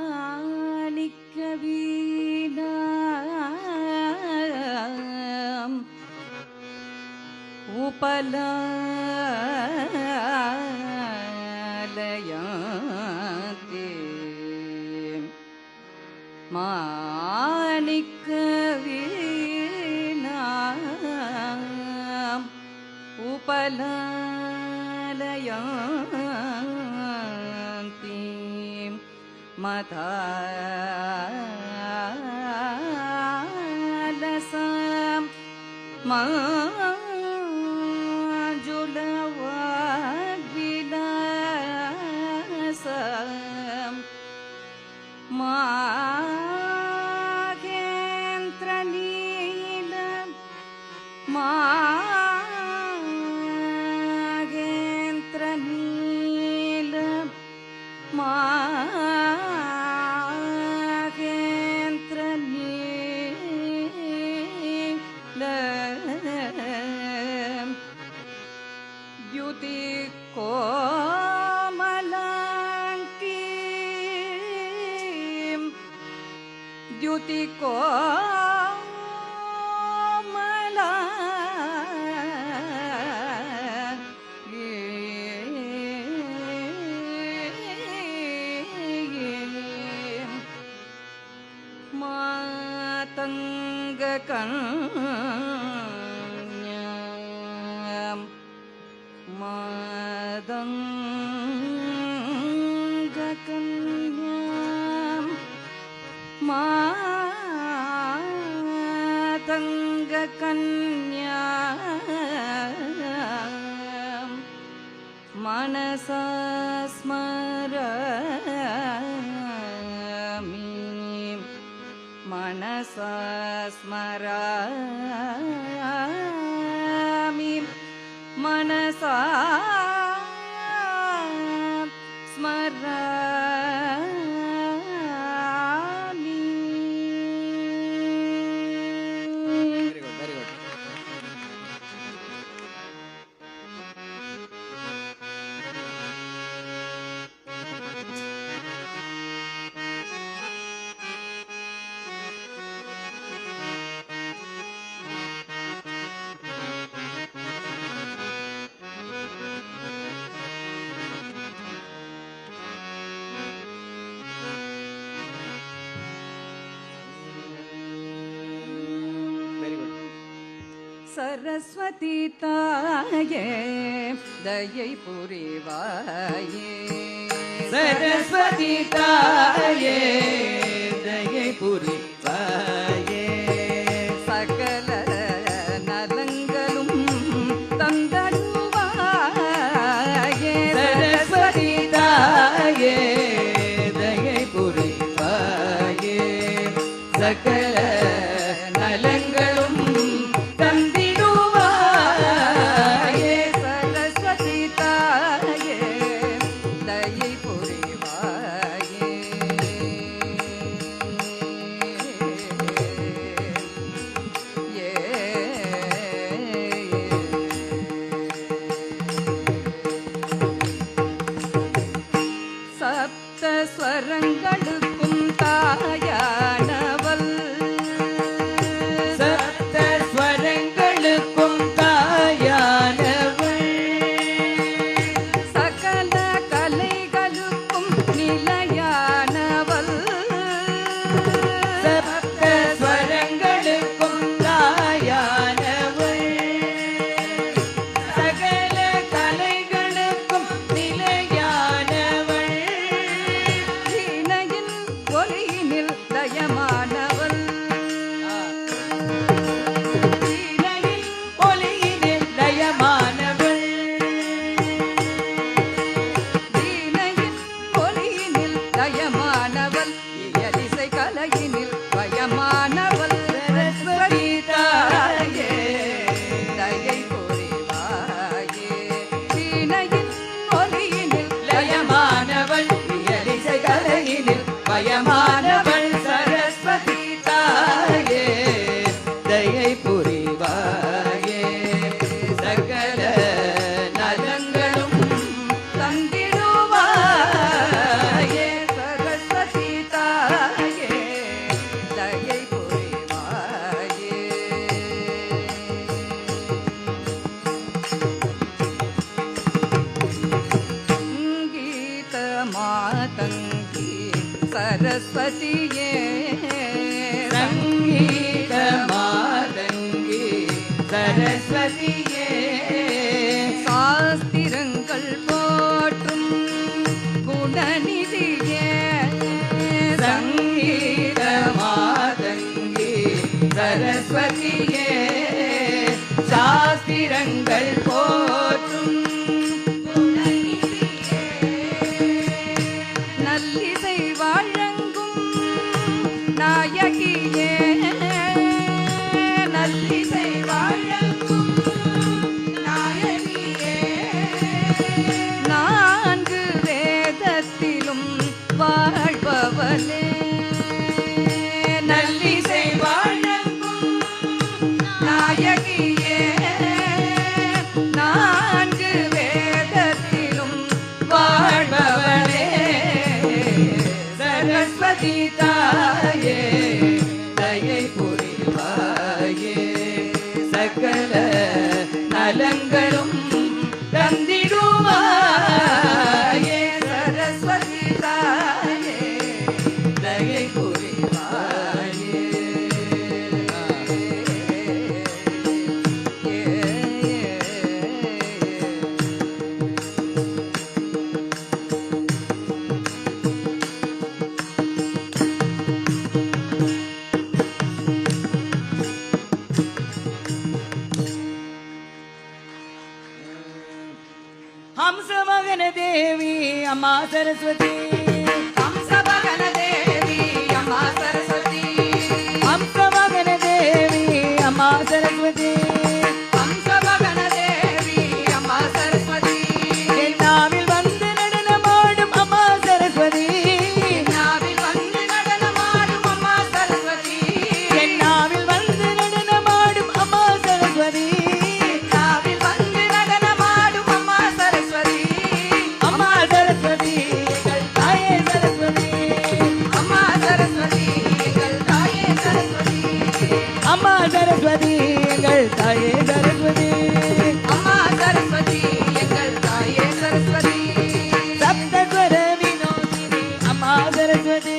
மாணிக்க வீணாம் உபலாலயந்தே மாணிக்க வீணாம் உபலாலயந்தே மதாலசம் மாஜுலவாக்விலாசம் மாகேந்திரநீலம் மாகேந்திரநீலம் द्युति कोमलाङ्कीं द्युति कोमलाङ्कीं मातङ्गकन्यां मातङ्गकन्यां मातङ्गकन्यां मनसा स्मरामि मनसा स्मरामि मनसा स्मरामि. Very good, very good. Saraswati ताये दयै पुरिवाये सरस्वती ताये दयै पुरिवाये सकल नलंगलुम तந்தடுவாயே सरस्वती ताये दयै पुरिवाये सकल नलंगलुम தந்திடுவாயே सरस्वती ताये दयै पुरिवाये சப்த ஸ்வரங்களுக்கும் தாயானவள் சரஸ்வதியே சங்கீத மாதங்கி சரஸ்வதியே சாஸ்திரங்கள் போற்றும் குணநிதியே சங்கீத மாதங்கி சரஸ்வதியே சாஸ்திரங்கள் போற்றும் நல்லிசை வழங்கும் நாயகியே நல்லிசை வழங்கும் நாயகியே நான்கு வேதத்திலும் வாழ்பவளே நல்லிசை வழங்கும் நாயகியே நான்கு வேதத்திலும் வாழ்பவளே சரஸ்வதி தாயே தயை புரிவாயே சகல நலங்களும் தந்திடுவாயே சரஸ்வதி தாயே தயை புரிவாயே ஹம்சமகன தேவி அம்மா சரஸ்வதி ஹம்சமகன தேவி அம்மா சரஸ்வதி ஹம்சமகன தேவி அம்மா சரஸ்வதி ஹம்சமகன தேவி அம்மா சரஸ்வதி நாவில் வந்து நடனமாடும் அம்மா சரஸ்வதி நாவில் வந்து நடனமாடும் அம்மா சரஸ்வதி நாவில் வந்து நடனமாடும் அம்மா சரஸ்வதி நாவில் வந்து நடனமாடும் அம்மா சரஸ்வதி அம்மா சரஸ்வதி எங்கள் தாயே சரஸ்வதி அம்மா சரஸ்வதி எங்கள் தாயே சரஸ்வதி அம்மா சரஸ்வதி எங்கள் தாயே சரஸ்வதி அம்மா சரஸ்வதி எங்கள் தாயே சரஸ்வதி சப்தஸ்வர வினோதினி அம்மா சரஸ்வதி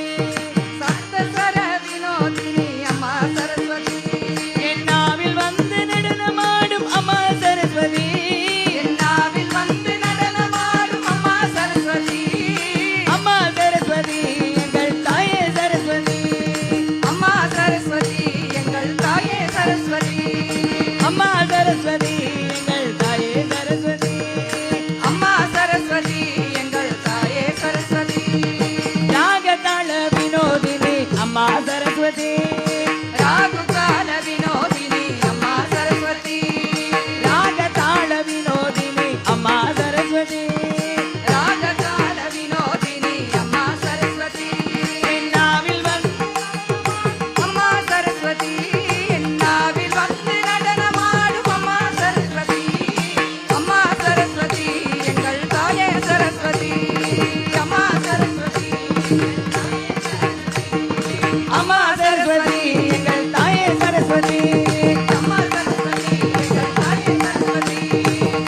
சப்தஸ்வர வினோதினி அம்மா சரஸ்வதி என் நாவில் வந்து நடனமாடும் அம்மா சரஸ்வதி என் நாவில் வந்து நடனமாடும் அம்மா சரஸ்வதி அம்மா சரஸ்வதி எங்கள் தாயே சரஸ்வதி அம்மா சரஸ்வதி எங்கள் தாயே சரஸ்வதி அம்மா சரஸ்வதி எங்கள் தாயே சரஸ்வதி அம்மா சரஸ்வதி எங்கள் தாயே சரஸ்வதி ராகதாள வினோதினி அம்மா சரஸ்வதி ராகுகால வினோதினி அம்மா சரஸ்வதி ராகதாள வினோதினி அம்மா சரஸ்வதி ராககால வினோதினி அம்மா சரஸ்வதி என் நாவில் வந்து அம்மா சரஸ்வதி என் நாவில் வந்து நடனமாடும் அம்மா சரஸ்வதி அம்மா சரஸ்வதி எங்கள் தாயே சரஸ்வதி அம்மா சரஸ்வதி அம்மா சரஸ்வதி எங்கள் தாயே சரஸ்வதி அம்மா சரஸ்வதி எங்கள் தாயே சரஸ்வதி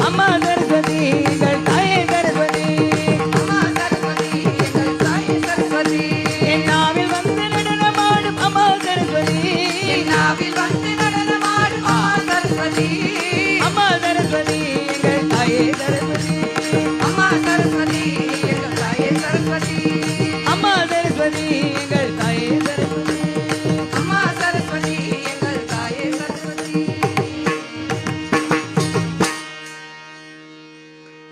அம்மா சரஸ்வதி எங்கள் தாயே சரஸ்வதி அம்மா சரஸ்வதி எங்கள் தாயே சரஸ்வதி என் நாவில் வந்து நடனமாடும் அம்மா சரஸ்வதி என் நாவில் வந்து நடனமாடும் அம்மா சரஸ்வதி அம்மா சரஸ்வதி எங்கள் தாயே சரஸ்வதி அம்மா சரஸ்வதி எங்கள் தாயே சரஸ்வதி அம்மா சரஸ்வதி எங்கள் தாயே சரஸ்வதி அம்மா சரஸ்வதி எங்கள் தாயே சரஸ்வதி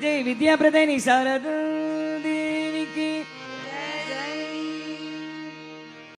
ஜெய் வித்யா பிரதேனி சாரதா